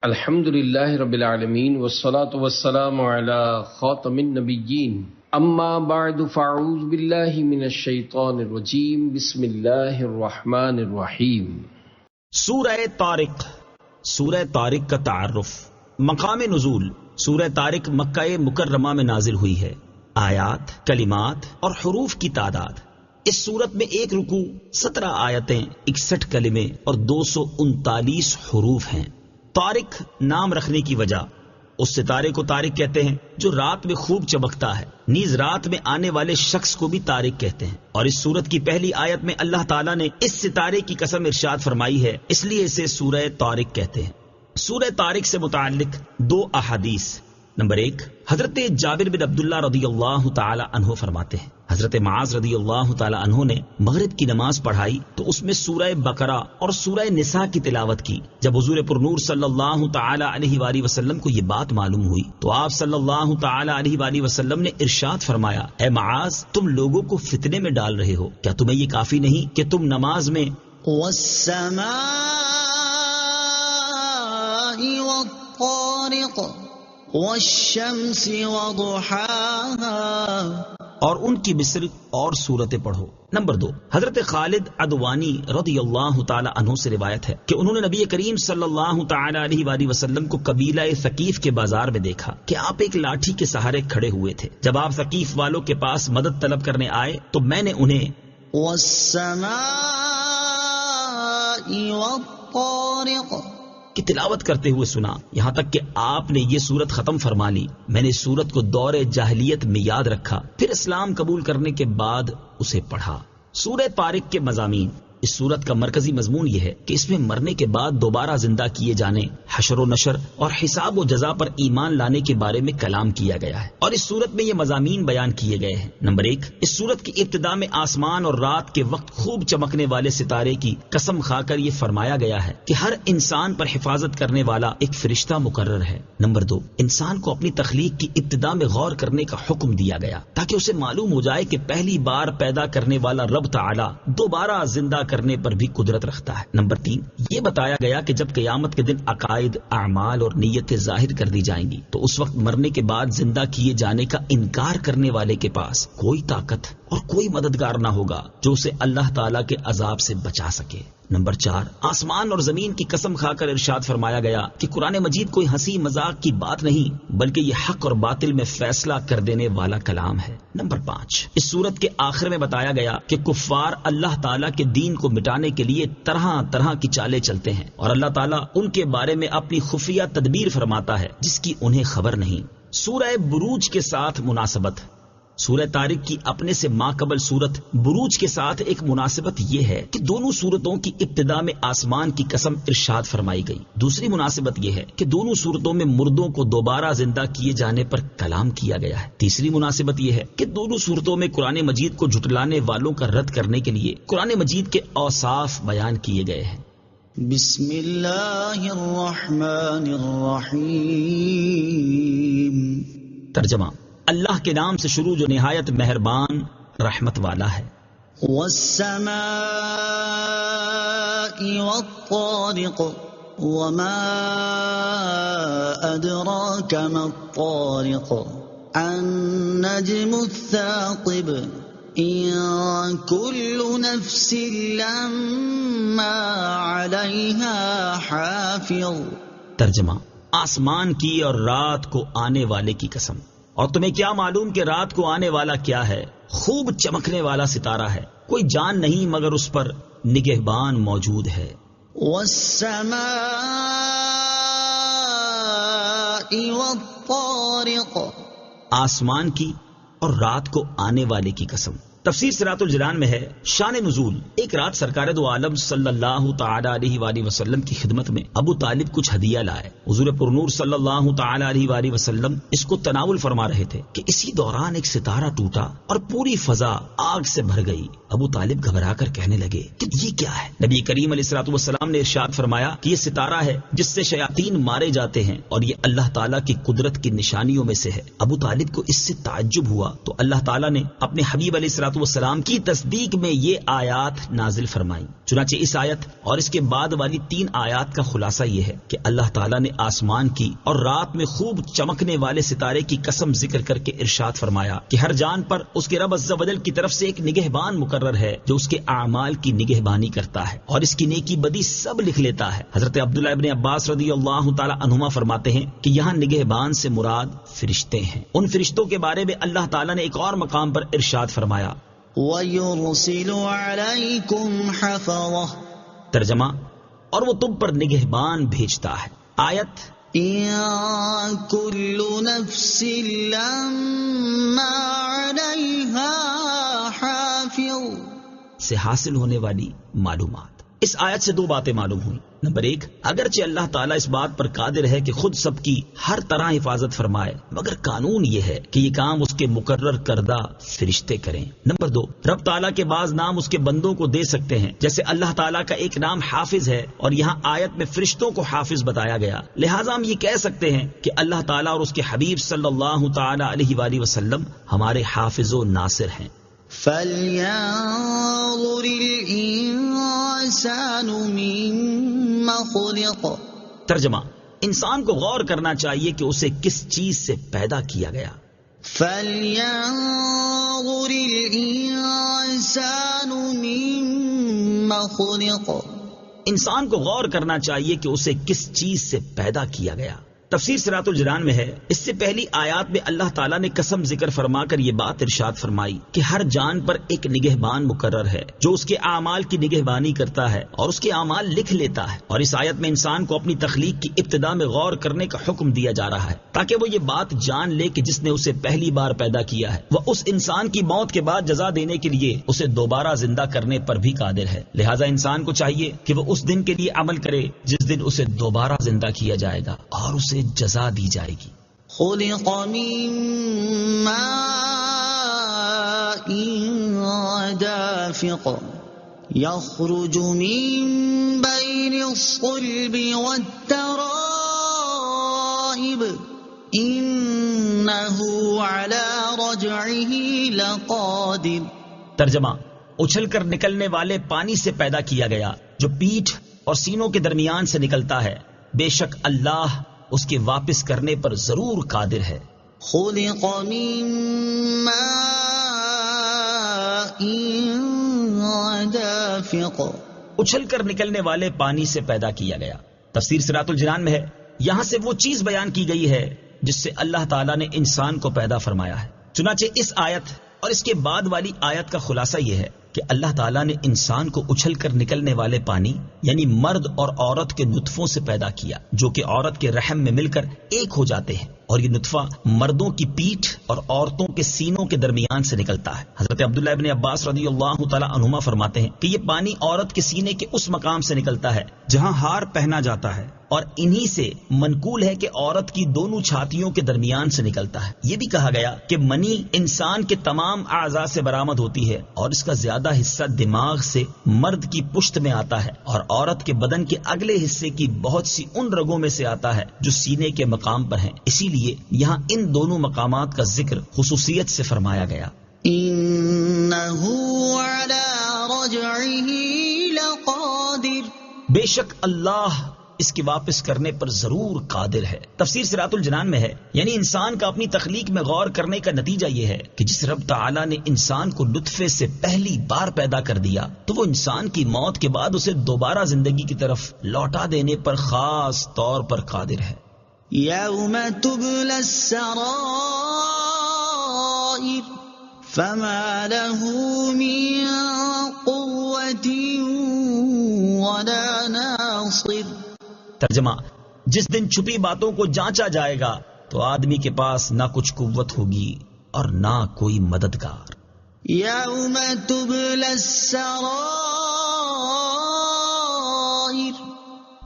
الحمدللہ رب العالمین والصلاة والسلام علی خاتم النبیین اما بعد فاعوذ باللہ من الشیطان الرجیم بسم اللہ الرحمن الرحیم۔ سورہ طارق، سورہ طارق کا تعارف۔ مقام نزول، سورہ طارق مکہ مکرمہ میں نازل ہوئی ہے۔ آیات، کلمات اور حروف کی تعداد: اس سورت میں 1 رکوع، 17 آیتیں، 61 کلمے اور 239 حروف ہیں۔ طارق نام رکھنے کی وجہ: اس ستارے کو طارق کہتے ہیں جو رات میں خوب چمکتا ہے، نیز رات میں آنے والے شخص کو بھی طارق کہتے ہیں۔ اور اس سورت کی پہلی آیت میں اللہ تعالیٰ نے اس ستارے کی قسم ارشاد فرمائی ہے، اس لیے اسے سورہ طارق کہتے ہیں۔ سورہ طارق سے متعلق 2 احادیث۔ نمبر 1، حضرت جابر بن عبداللہ رضی اللہ تعالی عنہ فرماتے ہیں، حضرت معاذ رضی اللہ تعالی عنہ نے مغرب کی نماز پڑھائی تو اس میں سورہ بقرہ اور سورہ نساء کی تلاوت کی۔ جب حضور پرنور صلی اللہ تعالی علیہ وآلہ وسلم کو یہ بات معلوم ہوئی تو آپ صلی اللہ تعالی علیہ وآلہ وسلم نے ارشاد فرمایا، اے معاذ، تم لوگوں کو فتنے میں ڈال رہے ہو، کیا تمہیں یہ کافی نہیں کہ تم نماز میں والسماء والطارق والشمس وضحاها اور ان کی مصر اور صورتیں پڑھو۔ نمبر 2، حضرت خالد عدوانی رضی اللہ تعالی عنہ سے روایت ہے کہ انہوں نے نبی کریم صلی اللہ تعالی علیہ وآلہ وسلم کو قبیلہ ثقیف کے بازار میں دیکھا کہ آپ ایک لاٹھی کے سہارے کھڑے ہوئے تھے۔ جب آپ ثقیف والوں کے پاس مدد طلب کرنے آئے تو میں نے انہیں والسماء والطارق کی تلاوت کرتے ہوئے سنا، یہاں تک کہ آپ نے یہ سورت ختم فرما لی۔ میں نے اس سورت کو دور جاہلیت میں یاد رکھا، پھر اسلام قبول کرنے کے بعد اسے پڑھا۔ سورہ طارق کے مضامین: اس سورت کا مرکزی مضمون یہ ہے کہ اس میں مرنے کے بعد دوبارہ زندہ کیے جانے، حشر و نشر اور حساب و جزا پر ایمان لانے کے بارے میں کلام کیا گیا ہے، اور اس سورت میں یہ مضامین بیان کیے گئے ہیں۔ نمبر 1، اس سورت کی ابتدا میں آسمان اور رات کے وقت خوب چمکنے والے ستارے کی قسم کھا کر یہ فرمایا گیا ہے کہ ہر انسان پر حفاظت کرنے والا ایک فرشتہ مقرر ہے۔ نمبر 2، انسان کو اپنی تخلیق کی ابتدا میں غور کرنے کا حکم دیا گیا تاکہ اسے معلوم ہو جائے کہ پہلی بار پیدا کرنے والا رب تعالی دوبارہ زندہ کرنے پر بھی قدرت رکھتا ہے۔ نمبر 3، یہ بتایا گیا کہ جب قیامت کے دن عقائد، اعمال اور نیتیں ظاہر کر دی جائیں گی تو اس وقت مرنے کے بعد زندہ کیے جانے کا انکار کرنے والے کے پاس کوئی طاقت اور کوئی مددگار نہ ہوگا جو اسے اللہ تعالیٰ کے عذاب سے بچا سکے۔ نمبر 4، آسمان اور زمین کی قسم کھا کر ارشاد فرمایا گیا کہ قرآن مجید کوئی ہنسی مذاق کی بات نہیں بلکہ یہ حق اور باطل میں فیصلہ کر دینے والا کلام ہے۔ نمبر 5، اس سورت کے آخر میں بتایا گیا کہ کفار اللہ تعالیٰ کے دین کو مٹانے کے لیے طرح طرح کی چالیں چلتے ہیں اور اللہ تعالیٰ ان کے بارے میں اپنی خفیہ تدبیر فرماتا ہے جس کی انہیں خبر نہیں۔ سورہ بروج کے ساتھ مناسبت: سورہ طارق کی اپنے سے ماقبل سورت بروج کے ساتھ ایک مناسبت یہ ہے کہ دونوں سورتوں کی ابتدا میں آسمان کی قسم ارشاد فرمائی گئی۔ دوسری مناسبت یہ ہے کہ دونوں سورتوں میں مردوں کو دوبارہ زندہ کیے جانے پر کلام کیا گیا ہے۔ تیسری مناسبت یہ ہے کہ دونوں سورتوں میں قرآن مجید کو جھٹلانے والوں کا رد کرنے کے لیے قرآن مجید کے اوصاف بیان کیے گئے ہیں۔ بسم اللہ الرحمن الرحیم۔ ترجمہ: اللہ کے نام سے شروع جو نہایت مہربان رحمت والا ہے۔ والسماء والطارق وما أدراك ما الطارق النجم الثاقب إن كل نفس لما عليها حافظ۔ ترجمہ: آسمان کی اور رات کو آنے والے کی قسم، اور تمہیں کیا معلوم کہ رات کو آنے والا کیا ہے؟ خوب چمکنے والا ستارہ ہے، کوئی جان نہیں مگر اس پر نگہبان موجود ہے۔ والسماء والطارق، آسمان کی اور رات کو آنے والے کی قسم۔ تفسیر صراط الجنان میں ہے، شان نزول: ایک رات سرکار دو عالم صلی اللہ تعالی علیہ وآلہ وسلم کی خدمت میں ابو طالب کچھ ہدیہ لائے۔ حضور پرنور صلی اللہ تعالی علیہ وآلہ وسلم اس کو تناول فرما رہے تھے کہ اسی دوران ایک ستارہ ٹوٹا اور پوری فضا آگ سے بھر گئی۔ ابو طالب گھبرا کر کہنے لگے کہ یہ کیا ہے؟ نبی کریم علیہ الصلوۃ والسلام نے ارشاد فرمایا کہ یہ ستارہ ہے جس سے شیاطین مارے جاتے ہیں اور یہ اللہ تعالیٰ کی قدرت کی نشانیوں میں سے ہے۔ ابو طالب کو اس سے تعجب ہوا تو اللہ تعالیٰ نے اپنے حبیب علیہ الصلوۃ والسلام کی تصدیق میں یہ آیات نازل فرمائی۔ چنانچہ اس آیت اور اس کے بعد والی 3 آیات کا خلاصہ یہ ہے کہ اللہ تعالیٰ نے آسمان کی اور رات میں خوب چمکنے والے ستارے کی قسم ذکر کر کے ارشاد فرمایا کہ ہر جان پر اس کے رب عز و جل کی طرف سے ایک نگہبان مقرر ہے جو اس کے اعمال کی نگہبانی کرتا ہے اور اس کی نیکی بدی سب لکھ لیتا ہے۔ حضرت عبداللہ ابن عباس رضی اللہ تعالی عنہما فرماتے ہیں کہ یہاں نگہبان سے مراد فرشتے ہیں۔ ان فرشتوں کے بارے میں اللہ تعالیٰ نے ایک اور مقام پر ارشاد فرمایا وَيُرْسِلُ عَلَيْكُمْ حَفَظَةً، ترجمہ اور وہ تم پر نگہبان بھیجتا ہے۔ آیت إِن كُلُّ نَفْسٍ لَمَّا عَلَيْهَا حَافِظٌ سے حاصل ہونے والی معلومات۔ اس آیت سے دو باتیں معلوم ہوئی۔ نمبر ایک، اگرچہ اللہ تعالیٰ اس بات پر قادر ہے کہ خود سب کی ہر طرح حفاظت فرمائے، مگر قانون یہ ہے کہ یہ کام اس کے مقرر کردہ فرشتے کریں۔ نمبر دو، رب تعالیٰ کے بعض نام اس کے بندوں کو دے سکتے ہیں، جیسے اللہ تعالیٰ کا ایک نام حافظ ہے اور یہاں آیت میں فرشتوں کو حافظ بتایا گیا، لہٰذا ہم یہ کہہ سکتے ہیں کہ اللہ تعالیٰ اور اس کے حبیب صلی اللہ تعالیٰ علیہ وآلہ وسلم ہمارے حافظ و ناصر ہیں۔ فَلْيَنظُرِ الْإِنسَانُ مِمَّ خُلِقَ، ترجمہ، انسان کو غور کرنا چاہیے کہ اسے کس چیز سے پیدا کیا گیا۔ فَلْيَنظُرِ الْإِنسَانُ مِمَّ خُلِقَ، انسان کو غور کرنا چاہیے کہ اسے کس چیز سے پیدا کیا گیا۔ تفسیر صراط الجنان میں ہے، اس سے پہلی آیات میں اللہ تعالیٰ نے قسم ذکر فرما کر یہ بات ارشاد فرمائی کہ ہر جان پر ایک نگہبان مقرر ہے جو اس کے اعمال کی نگہبانی کرتا ہے اور اس کے اعمال لکھ لیتا ہے، اور اس آیت میں انسان کو اپنی تخلیق کی ابتدا میں غور کرنے کا حکم دیا جا رہا ہے تاکہ وہ یہ بات جان لے کہ جس نے اسے پہلی بار پیدا کیا ہے وہ اس انسان کی موت کے بعد جزا دینے کے لیے اسے دوبارہ زندہ کرنے پر بھی قادر ہے، لہٰذا انسان کو چاہیے کہ وہ اس دن کے لیے عمل کرے جس دن اسے دوبارہ زندہ کیا جائے گا اور اسے جزا دی جائے گی۔ خُلِقَ مِن مَّاءٍ دَافِقٍ يَخْرُجُ مِن بَيْنِ الصُّلْبِ وَالتَّرَائِبِ إِنَّهُ عَلَى رَجْعِهِ لَقَادِرٌ، ترجمہ، اچھل کر نکلنے والے پانی سے پیدا کیا گیا جو پیٹھ اور سینوں کے درمیان سے نکلتا ہے، بے شک اللہ اس کے واپس کرنے پر ضرور قادر ہے۔ خُلِقَ مِن مَّاءٍ دَافِقٍ، اچھل کر نکلنے والے پانی سے پیدا کیا گیا۔ تفسیر صراط الجنان میں ہے، یہاں سے وہ چیز بیان کی گئی ہے جس سے اللہ تعالیٰ نے انسان کو پیدا فرمایا ہے۔ چنانچہ اس آیت اور اس کے بعد والی آیت کا خلاصہ یہ ہے کہ اللہ تعالیٰ نے انسان کو اچھل کر نکلنے والے پانی یعنی مرد اور عورت کے نطفوں سے پیدا کیا جو کہ عورت کے رحم میں مل کر ایک ہو جاتے ہیں، اور یہ نطفہ مردوں کی پیٹھ اور عورتوں کے سینوں کے درمیان سے نکلتا ہے۔ حضرت عبداللہ ابن عباس رضی اللہ تعالی عنہما فرماتے ہیں کہ یہ پانی عورت کے سینے کے اس مقام سے نکلتا ہے جہاں ہار پہنا جاتا ہے، اور انہی سے منقول ہے کہ عورت کی دونوں چھاتیوں کے درمیان سے نکلتا ہے۔ یہ بھی کہا گیا کہ منی انسان کے تمام اعضاء سے برآمد ہوتی ہے اور اس کا زیادہ حصہ دماغ سے مرد کی پشت میں آتا ہے اور عورت کے بدن کے اگلے حصے کی بہت سی ان رگوں میں سے آتا ہے جو سینے کے مقام پر ہیں، اسی لیے یہاں ان دونوں مقامات کا ذکر خصوصیت سے فرمایا گیا۔ إِنَّهُ عَلَى رَجْعِهِ لَقَادِرٌ، بے شک اللہ اس کے واپس کرنے پر ضرور قادر ہے۔ تفسیر صراط الجنان میں ہے، یعنی انسان کا اپنی تخلیق میں غور کرنے کا نتیجہ یہ ہے کہ جس رب تعالیٰ نے انسان کو نطفے سے پہلی بار پیدا کر دیا تو وہ انسان کی موت کے بعد اسے دوبارہ زندگی کی طرف لوٹا دینے پر خاص طور پر قادر ہے۔ يَوْمَ تُبْلَى السَّرَائِرُ فَمَا لَهُ مِن قُوَّةٍ وَلَا نَاصِرٍ، ترجمہ، جس دن چھپی باتوں کو جانچا جائے گا تو آدمی کے پاس نہ کچھ قوت ہوگی اور نہ کوئی مددگار۔ يَوْمَ تُبْلَى السَّرَائِرُ،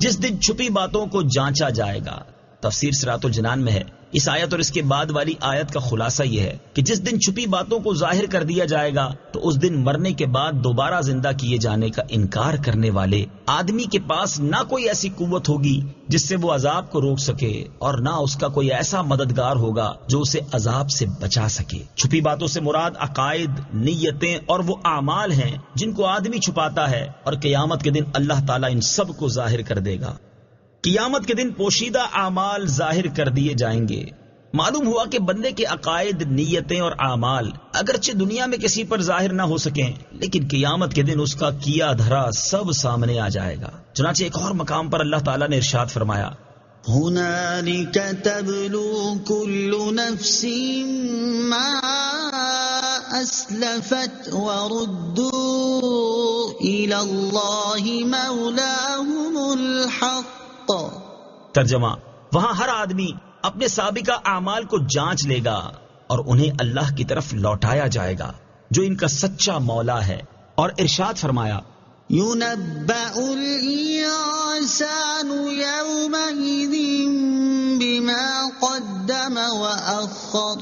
جس دن چھپی باتوں کو جانچا جائے گا۔ تفسیر صراط الجنان میں ہے، اس آیت اور اس کے بعد والی آیت کا خلاصہ یہ ہے کہ جس دن چھپی باتوں کو ظاہر کر دیا جائے گا تو اس دن مرنے کے بعد دوبارہ زندہ کیے جانے کا انکار کرنے والے آدمی کے پاس نہ کوئی ایسی قوت ہوگی جس سے وہ عذاب کو روک سکے اور نہ اس کا کوئی ایسا مددگار ہوگا جو اسے عذاب سے بچا سکے۔ چھپی باتوں سے مراد عقائد، نیتیں اور وہ اعمال ہیں جن کو آدمی چھپاتا ہے، اور قیامت کے دن اللہ تعالیٰ ان سب کو ظاہر کر دے گا۔ قیامت کے دن پوشیدہ اعمال ظاہر کر دیے جائیں گے۔ معلوم ہوا کہ بندے کے عقائد، نیتیں اور اعمال اگرچہ دنیا میں کسی پر ظاہر نہ ہو سکیں، لیکن قیامت کے دن اس کا کیا دھرا سب سامنے آ جائے گا۔ چنانچہ ایک اور مقام پر اللہ تعالیٰ نے ارشاد فرمایا، هنالك تبلو كل نفس ما أسلفت وردوا إلى الله مولاهم الحق۔ ترجمہ، وہاں ہر آدمی اپنے سابقہ اعمال کو جانچ لے گا اور انہیں اللہ کی طرف لوٹایا جائے گا جو ان کا سچا مولا ہے۔ اور ارشاد فرمایا، ينبأ الإنسان يومئذ بما قدم وأخر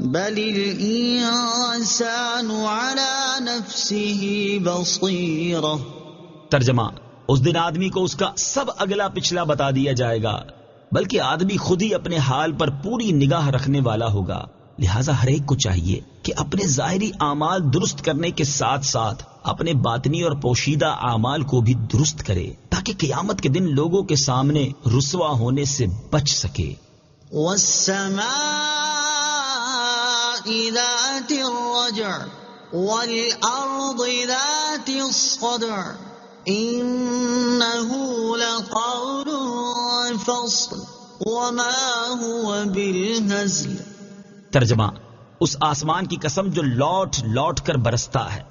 بل الإنسان على نفسه بصيرة۔ ترجمہ، اس دن آدمی کو اس کا سب اگلا پچھلا بتا دیا جائے گا، بلکہ آدمی خود ہی اپنے حال پر پوری نگاہ رکھنے والا ہوگا۔ لہذا ہر ایک کو چاہیے کہ اپنے ظاہری اعمال درست کرنے کے ساتھ ساتھ اپنے باطنی اور پوشیدہ اعمال کو بھی درست کرے، تاکہ قیامت کے دن لوگوں کے سامنے رسوا ہونے سے بچ سکے۔ والسماء ذات الرجع والأرض ذات الصدع إنه لقول فصل وما هو بالهزل۔ ترجمہ، اس آسمان کی قسم جو لوٹ لوٹ کر برستا ہے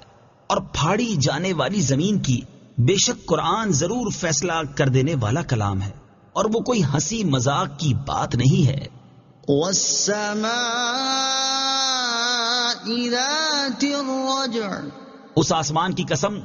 اور پھاڑی جانے والی زمین کی، بے شک قرآن ضرور فیصلہ کر دینے والا کلام ہے اور وہ کوئی ہنسی مذاق کی بات نہیں ہے۔ والسماء ذات الرجع، اس آسمان کی قسم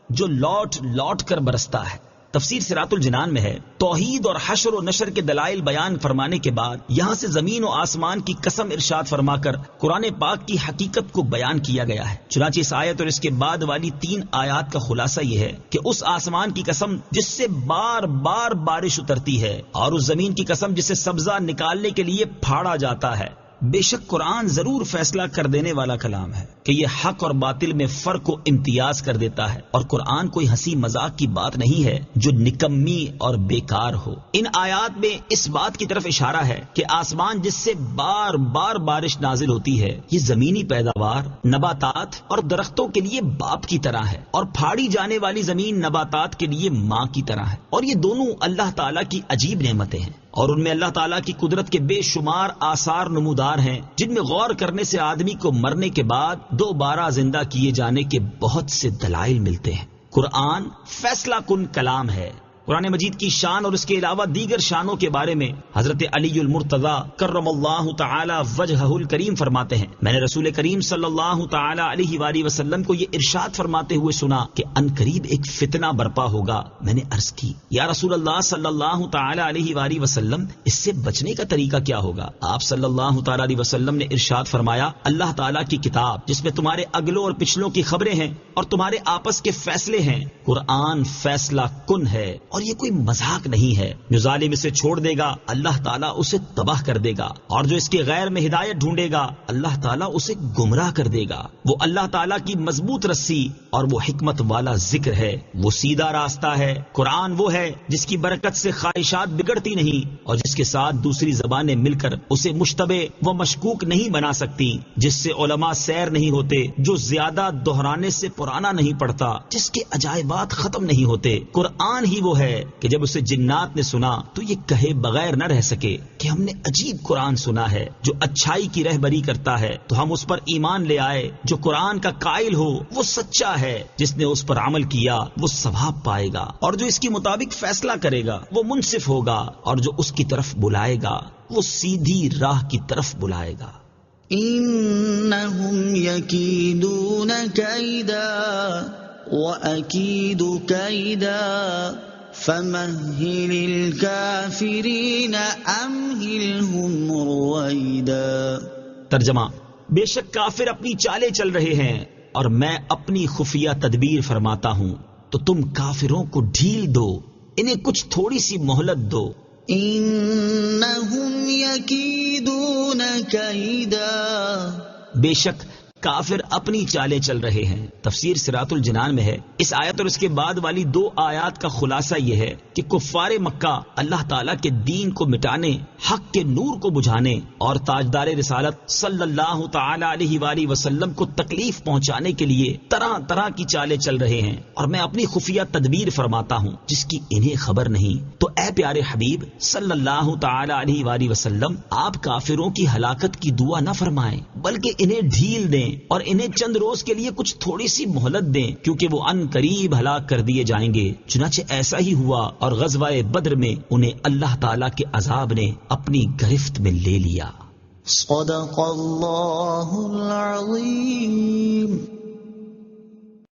جو لوٹ لوٹ کر برستا ہے۔ تفسیر صراط الجنان میں ہے، توحید اور حشر و نشر کے دلائل بیان فرمانے کے بعد یہاں سے زمین و آسمان کی قسم ارشاد فرما کر قرآن پاک کی حقیقت کو بیان کیا گیا ہے۔ چنانچہ اس آیت اور اس کے بعد والی 3 آیات کا خلاصہ یہ ہے کہ اس آسمان کی قسم جس سے بار بار بارش اترتی ہے، اور اس زمین کی قسم جسے سبزہ نکالنے کے لیے پھاڑا جاتا ہے، بے شک قرآن ضرور فیصلہ کر دینے والا کلام ہے کہ یہ حق اور باطل میں فرق و امتیاز کر دیتا ہے، اور قرآن کوئی ہنسی مذاق کی بات نہیں ہے جو نکمی اور بیکار ہو۔ ان آیات میں اس بات کی طرف اشارہ ہے کہ آسمان جس سے بار بار بارش نازل ہوتی ہے، یہ زمینی پیداوار، نباتات اور درختوں کے لیے باپ کی طرح ہے، اور پھاڑی جانے والی زمین نباتات کے لیے ماں کی طرح ہے، اور یہ دونوں اللہ تعالیٰ کی عجیب نعمتیں ہیں، اور ان میں اللہ تعالیٰ کی قدرت کے بے شمار آثار نمودار ہیں، جن میں غور کرنے سے آدمی کو مرنے کے بعد دوبارہ زندہ کیے جانے کے بہت سے دلائل ملتے ہیں۔ قرآن فیصلہ کن کلام ہے۔ قرآن مجید کی شان اور اس کے علاوہ دیگر شانوں کے بارے میں حضرت علی المرتضیٰ کرم اللہ تعالی وجہہ الکریم فرماتے ہیں، میں نے رسول کریم صلی اللہ تعالی علیہ وآلہ وسلم کو یہ ارشاد فرماتے ہوئے سنا کہ ان قریب ایک فتنہ برپا ہوگا۔ میں نے عرض کی، یا رسول اللہ صلی اللہ تعالی علیہ وآلہ وسلم، اس سے بچنے کا طریقہ کیا ہوگا؟ آپ صلی اللہ تعالی علیہ وسلم نے ارشاد فرمایا، اللہ تعالیٰ کی کتاب جس میں تمہارے اگلوں اور پچھلوں کی خبریں ہیں اور تمہارے آپس کے فیصلے ہیں، قرآن فیصلہ کن ہے اور یہ کوئی مذاق نہیں ہے۔ جو ظالم اسے چھوڑ دے گا اللہ تعالیٰ اسے تباہ کر دے گا، اور جو اس کے غیر میں ہدایت ڈھونڈے گا اللہ تعالیٰ اسے گمراہ کر دے گا۔ وہ اللہ تعالیٰ کی مضبوط رسی اور وہ حکمت والا ذکر ہے، وہ سیدھا راستہ ہے۔ قرآن وہ ہے جس کی برکت سے خواہشات بگڑتی نہیں اور جس کے ساتھ دوسری زبانیں مل کر اسے مشتبہ و مشکوک نہیں بنا سکتی، جس سے علماء سیر نہیں ہوتے، جو زیادہ دہرانے سے پرانا نہیں پڑتا، جس کے عجائبات ختم نہیں ہوتے۔ قرآن ہی وہ ہے کہ جب اسے جنات نے سنا تو یہ کہے بغیر نہ رہ سکے کہ ہم نے عجیب قرآن سنا ہے جو اچھائی کی رہبری کرتا ہے، تو ہم اس پر ایمان لے آئے۔ جو قرآن کا قائل ہو وہ سچا ہے، جس نے اس پر عمل کیا وہ ثواب پائے گا، اور جو اس کے مطابق فیصلہ کرے گا وہ منصف ہوگا، اور جو اس کی طرف بلائے گا وہ سیدھی راہ کی طرف بلائے گا۔ إنهم يكيدون كيدا وأكيد كيدا فمهل الكافرين أمهلهم رويدا۔ ترجمہ، بے شک کافر اپنی چالیں چل رہے ہیں اور میں اپنی خفیہ تدبیر فرماتا ہوں، تو تم کافروں کو ڈھیل دو، انہیں کچھ تھوڑی سی مہلت دو۔ إنهم يكيدون كيدا، بے شک کافر اپنی چالیں چل رہے ہیں۔ تفسیر صراط الجنان میں ہے، اس آیت اور اس کے بعد والی 2 آیات کا خلاصہ یہ ہے کہ کفار مکہ اللہ تعالیٰ کے دین کو مٹانے، حق کے نور کو بجھانے اور تاجدار رسالت صلی اللہ تعالی علیہ وآلہ وسلم کو تکلیف پہنچانے کے لیے طرح طرح کی چالیں چل رہے ہیں، اور میں اپنی خفیہ تدبیر فرماتا ہوں جس کی انہیں خبر نہیں۔ تو اے پیارے حبیب صلی اللہ تعالی علیہ وآلہ وسلم، آپ کافروں کی ہلاکت کی دعا نہ فرمائیں، بلکہ انہیں ڈھیل دیں اور انہیں چند روز کے لیے کچھ تھوڑی سی مہلت دیں، کیونکہ وہ ان قریب ہلاک کر دیے جائیں گے۔ چنانچہ ایسا ہی ہوا، اور غزوہ بدر میں انہیں اللہ تعالیٰ کے عذاب نے اپنی گرفت میں لے لیا۔ صدق اللہ العظیم۔